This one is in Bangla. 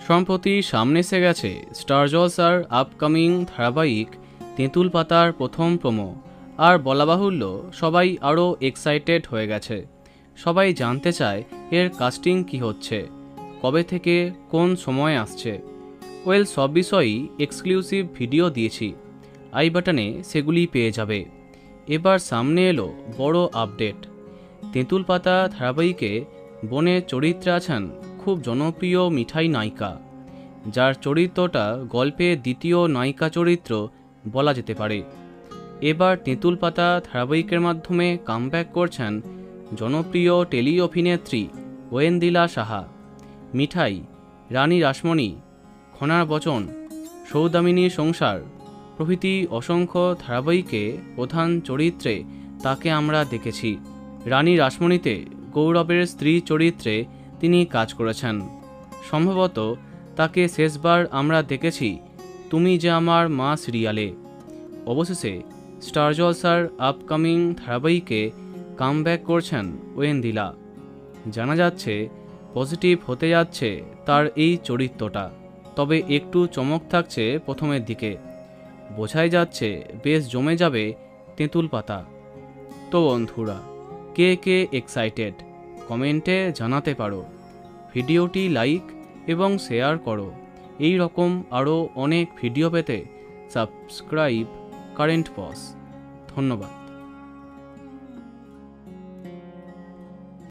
সম্প্রতি সামনে এসে গেছে স্টার জলসার আপকামিং ধারাবাহিক তেঁতুল পাতার প্রথম প্রোমো। আর বলা বাহুল্য সবাই আরও এক্সাইটেড হয়ে গেছে। সবাই জানতে চায় এর কাস্টিং কি হচ্ছে, কবে থেকে কোন সময় আসছে। সব বিষয়ই এক্সক্লুসিভ ভিডিও দিয়েছি, আই বাটনে সেগুলি পেয়ে যাবে। এবার সামনে এলো বড় আপডেট। তেঁতুল পাতা ধারাবাহিকে বনের চরিত্রে আছেন খুব জনপ্রিয় মিঠাই নায়িকা, যার চরিত্রটা গল্পের দ্বিতীয় নায়িকা চরিত্র বলা যেতে পারে। এবার তেঁতুল পাতা ধারাবাহিকের মাধ্যমে কামব্যাক করছেন জনপ্রিয় টেলি অভিনেত্রী ওয়েন্দিলা সাহা। মিঠাই, রানী রাসমণি, খনার বচন, সৌদামিনীর সংসার প্রভৃতি অসংখ্য ধারাবাহিকে প্রধান চরিত্রে তাকে আমরা দেখেছি। রানী রাসমণিতে গৌরবের স্ত্রী চরিত্রে তিনি কাজ করেছেন। সম্ভবত তাকে শেষবার আমরা দেখেছি তুমি যে আমার মা সিরিয়ালে। অবশেষে স্টার জলসার আপকামিং ধারাবাহিকে কামব্যাক করছেন ওয়েন্দিলা। জানা যাচ্ছে পজিটিভ হতে যাচ্ছে তার এই চরিত্রটা, তবে একটু চমক থাকছে প্রথমের দিকে। বোঝাই যাচ্ছে বেশ জমে যাবে তেঁতুল পাতা। তো বন্ধুরা, কে কে এক্সাইটেড কমেন্টে জানাতে পারো। ভিডিওটি লাইক এবং শেয়ার করো। এই রকম আরও অনেক ভিডিও পেতে সাবস্ক্রাইব কারেন্ট পজ। ধন্যবাদ।